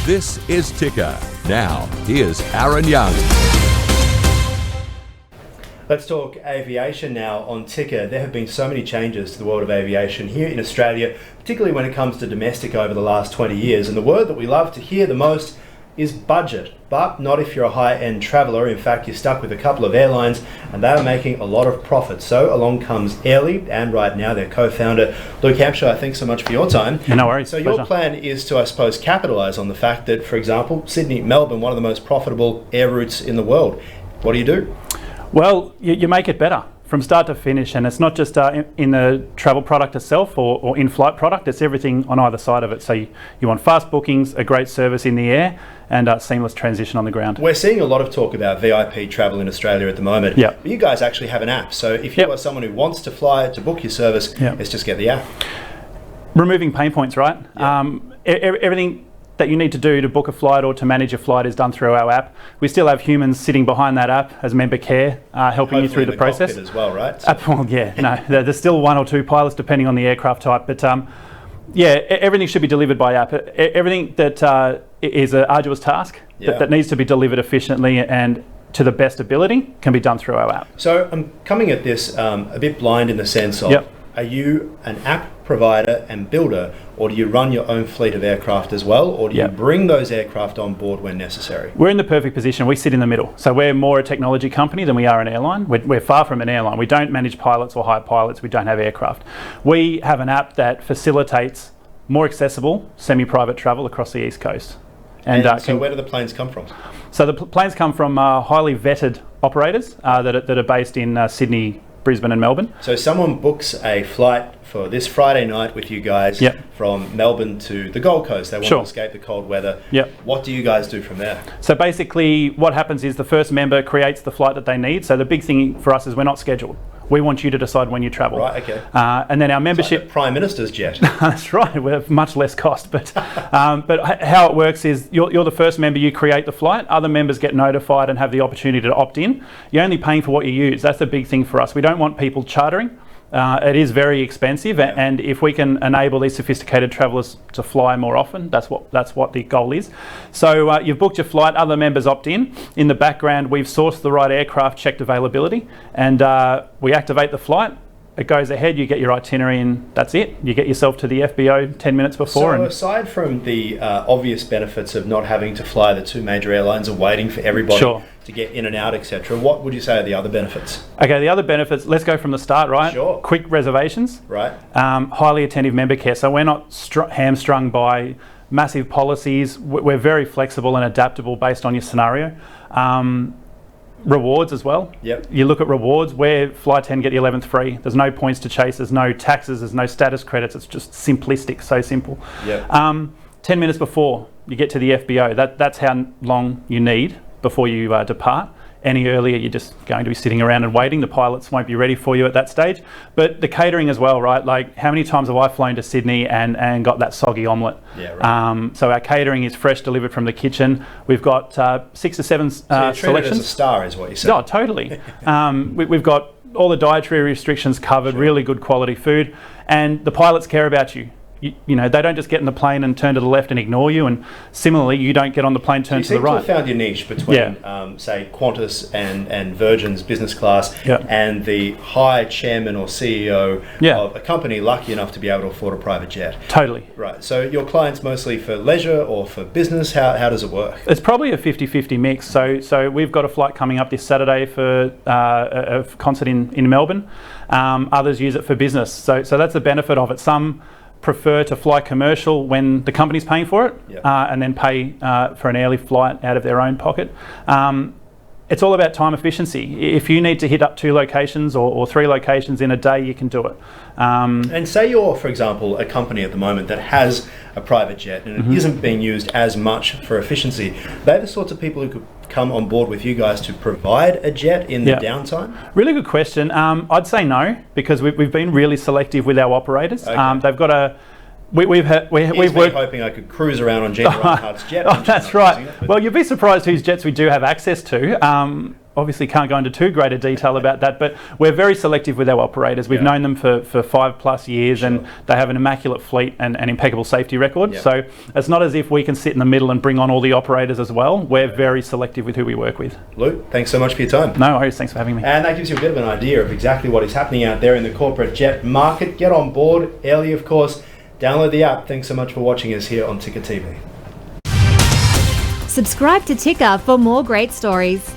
This is Ticker. Now, here's Aaron Young. Let's talk aviation now on Ticker. There have been so many changes to the world of aviation here in Australia, particularly when it comes to domestic over the last 20 years. And the word that we love to hear the most is budget, but not if you're a high-end traveller. In fact, you're stuck with a couple of airlines and they are making a lot of profit. So along comes Airlie, and right now their co-founder, Luke Hampshire. Thanks so much for your time. No worries. So your plan is to, I suppose, capitalise on the fact that, for example, Sydney, Melbourne, one of the most profitable air routes in the world. What do you do? Well, you make it better from start to finish, and it's not just in the travel product itself or in-flight product, it's everything on either side of it. So you want fast bookings, a great service in the air, and seamless transition on the ground. We're seeing a lot of talk about VIP travel in Australia at the moment. Yep. But you guys actually have an app, so if you are someone who wants to fly to book your service, let's just get the app. Removing pain points, right? Everything that you need to do to book a flight or to manage a flight is done through our app. We still have humans sitting behind that app as member care, helping you through the process. Cockpit as well, right? So. Well, no, there's still one or two pilots depending on the aircraft type, but everything should be delivered by app. Everything that is an arduous task that needs to be delivered efficiently and to the best ability can be done through our app. So I'm coming at this a bit blind in the sense of, are you an app provider and builder, or do you run your own fleet of aircraft as well, or do you bring those aircraft on board when necessary? We're in the perfect position. We sit in the middle. So we're more a technology company than we are an airline. We're far from an airline. We don't manage pilots or hire pilots. We don't have aircraft. We have an app that facilitates more accessible semi-private travel across the East Coast. And so where do the planes come from? So the planes come from highly vetted operators that are based in Sydney, Brisbane and Melbourne. So someone books a flight for this Friday night with you guys from Melbourne to the Gold Coast. They want to escape the cold weather. What do you guys do from there? So basically what happens is the first member creates the flight that they need. So the big thing for us is we're not scheduled. We want you to decide when you travel. Right, okay. And then our membership... It's like the Prime Minister's jet. That's right, we have much less cost. But how it works is you're the first member, you create the flight, other members get notified and have the opportunity to opt in. You're only paying for what you use. That's the big thing for us. We don't want people chartering. It is very expensive, and if we can enable these sophisticated travellers to fly more often, that's what the goal is. So you've booked your flight, other members opt in. In the background, we've sourced the right aircraft, checked availability, and we activate the flight. It goes ahead, you get your itinerary, and that's it. You get yourself to the FBO 10 minutes before. So aside from the obvious benefits of not having to fly the two major airlines and waiting for everybody to get in and out, etc., what would you say are the other benefits? Okay, the other benefits, let's go from the start, right? Sure. Quick reservations. Right. Highly attentive member care. So we're not hamstrung by massive policies. We're very flexible and adaptable based on your scenario. Rewards as well. You look at rewards, where Fly 10 get the 11th free. There's no points to chase, there's no taxes, there's no status credits. It's just simplistic, so simple. 10 minutes before you get to the FBO, that's how long you need before you depart. Any earlier, you're just going to be sitting around and waiting. The pilots won't be ready for you at that stage. But the catering as well, right? Like, how many times have I flown to Sydney and got that soggy omelette? So our catering is fresh, delivered from the kitchen. We've got 6 or 7 selections. So you're treated as a star, is what you said. Oh, totally. We've got all the dietary restrictions covered, really good quality food, and the pilots care about you. You know, they don't just get in the plane and turn to the left and ignore you, and similarly you don't get on the plane, turn to the right. You seem to have found your niche between say Qantas and Virgin's business class and the high chairman or CEO of a company lucky enough to be able to afford a private jet. Totally. Right, so your clients mostly for leisure or for business? How does it work? It's probably a 50-50 mix. So we've got a flight coming up this Saturday for a concert in Melbourne. Others use it for business. So that's the benefit of it. Some prefer to fly commercial when the company's paying for it, and then pay for an airlift flight out of their own pocket. It's all about time efficiency. If you need to hit up 2 locations or 3 locations in a day, you can do it. And say you're, for example, a company at the moment that has a private jet and it isn't being used as much for efficiency. They're the sorts of people who could come on board with you guys to provide a jet in the downtime? Really good question. I'd say no, because we've been really selective with our operators. They've got a... We've worked hoping I could cruise around on Gina Reinhardt's jet. That's right. Well, you'd be surprised whose jets we do have access to. obviously can't go into too great a detail about that, but we're very selective with our operators. We've known them for 5+ years, and they have an immaculate fleet and an impeccable safety record. So it's not as if we can sit in the middle and bring on all the operators as well. We're very selective with who we work with. Luke, thanks so much for your time. No worries, thanks for having me. And that gives you a bit of an idea of exactly what is happening out there in the corporate jet market. Get on board early, of course. Download the app. Thanks so much for watching us here on Ticker TV. Subscribe to Ticker for more great stories.